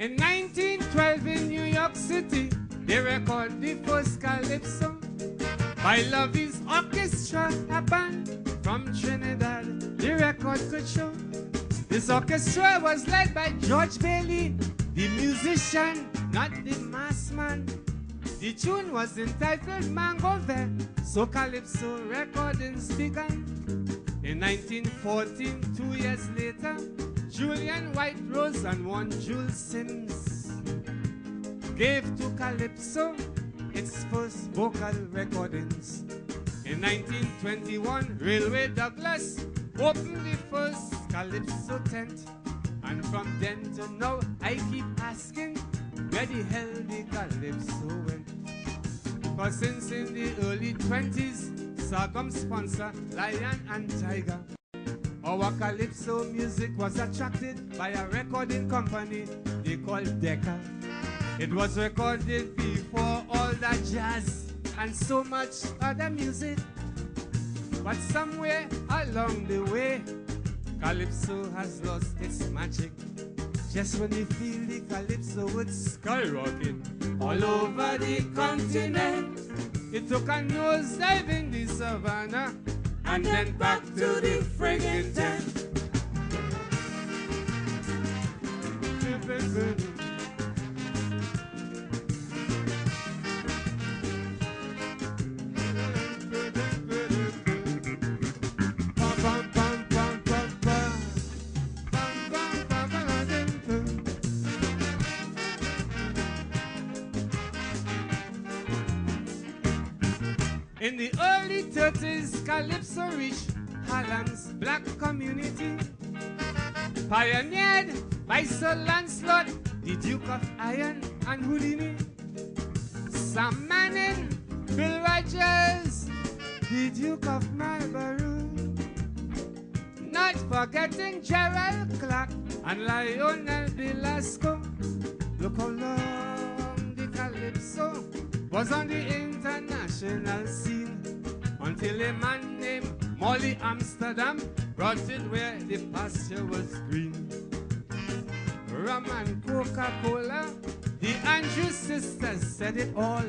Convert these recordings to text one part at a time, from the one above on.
In 1912 in New York City, they record the first calypso by Lovey's Orchestra, a band from Trinidad. The record could show. This orchestra was led by George Bailey, the musician, not the mass man. The tune was entitled Mango Fair, so calypso recordings began. In 1914, 2 years later, Julian White Rose and one Jules Sims gave to calypso its first vocal recordings. In 1921, Railway Douglas opened the first calypso tent. And from then to now, I keep asking, where the hell the calypso went? For since in the early 20s, Sargum sponsor Lion and Tiger. Our calypso music was attracted by a recording company they called Decca. It was recorded before all that jazz and so much other music. But somewhere along the way, calypso has lost its magic. Just when you feel the calypso would skyrocket all over the continent, it took a nosedive in the savannah and then back to the friggin' tent. In the early 30s, calypso reached Harlem's black community, pioneered by Sir Lancelot, the Duke of Iron and Houdini, Sam Manning, Bill Rogers, the Duke of Marlborough, not forgetting Gerald Clark and Lionel Velasco. Look how long the calypso was on the international scene until a man named Molly Amsterdam brought it where the pasture was green. Rum and Coca-Cola, the Andrews sisters said it all.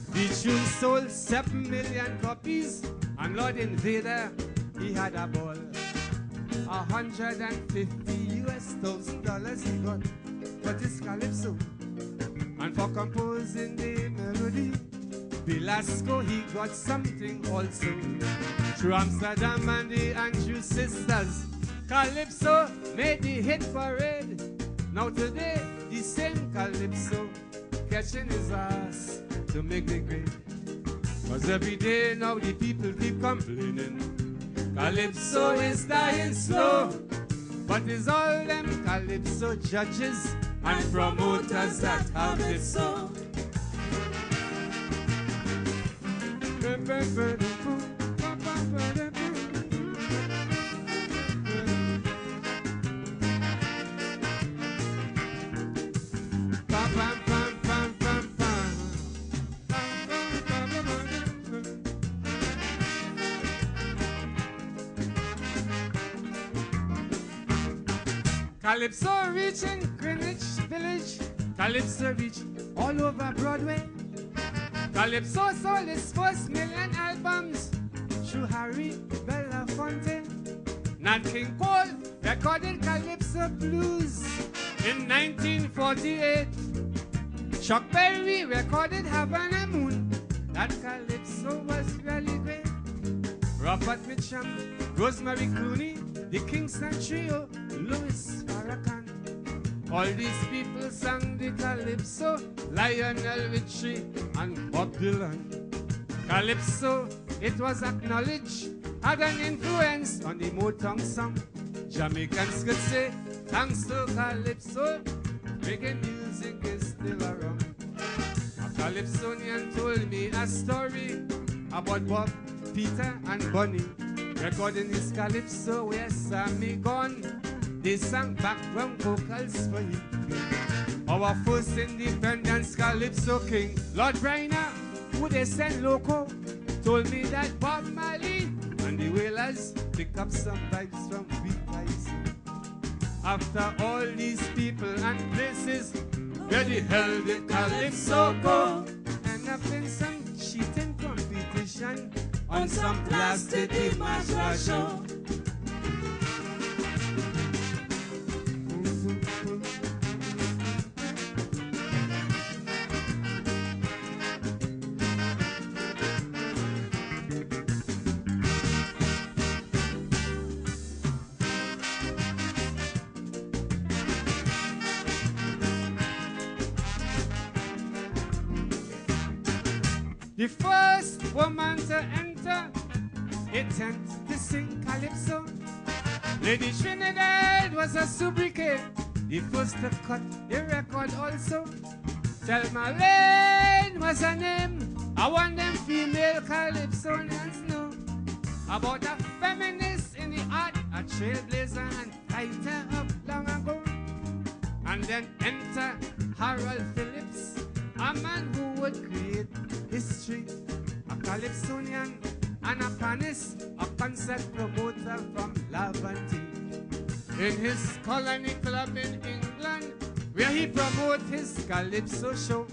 The tune sold 7 million copies, and Lord Invader, he had a ball. $150,000 he got for this calypso, and for composing the melody, Velasco, he got something also. Through Amsterdam and the Andrews sisters, calypso made the hit parade. Now today, the same calypso catching his ass to make the grade. Cause every day now the people keep complaining, calypso is dying slow. But it's all them calypso judges and promoters that have it so. Calypso reaching Greenwich Village, calypso reached all over Broadway. Calypso sold its first million albums through Harry Belafonte. Nat King Cole recorded Calypso Blues in 1948. Chuck Berry recorded Havana Moon. That calypso was really great. Robert Mitchum, Rosemary Clooney, the Kingston Trio, Louis Farrakhan. All these people sang the calypso, Lionel Richie and Bob Dylan. Calypso, it was acknowledged, had an influence on the Motown song. Jamaicans could say, thanks to calypso, reggae music is still around. A calypsonian told me a story about Bob, Peter and Bunny recording his calypso where Sammy gone. They sang background vocals for him. Our first independence calypso king, Lord Bryner, who they sent loco, told me that Bob Marley and the Wailers pick up some vibes from Kaiso. After all these people and places, where the hell did Calypso go? And up in some cheating competition on some plastic image show. The first woman to enter a tent to sing Calypso, Lady Trinidad was a sobriquet. The first to cut the record also. Thelma Lane was her name. I want them female Calypsonians know about a feminist in the art, a trailblazer and fighter up long ago. And then enter Harold Phillips, a man who would create history, a Calypsonian and a panist, a concert promoter from Laventine. In his colony club in England, where he promoted his Calypso show,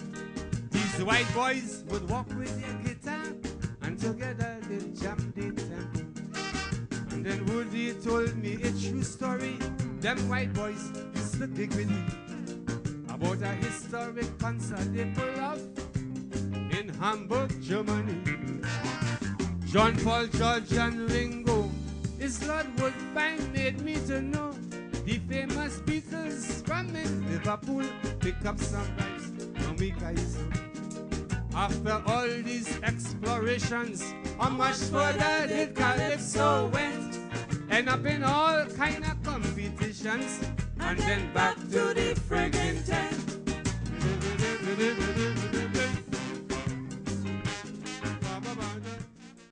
these white boys would walk with their guitar, and together they jammed the tempo. And then Woody told me a true story. Them white boys used to dig with me about a historic concert they pull off in Hamburg, Germany. John Paul, George and Ringo, his Lord Woodbine made me to know the famous Beatles from in Liverpool pick up some vibes from me Kaiso. After all these explorations, how much further did Calypso went? End up in all kind of competitions, and then back to the friggin' tent.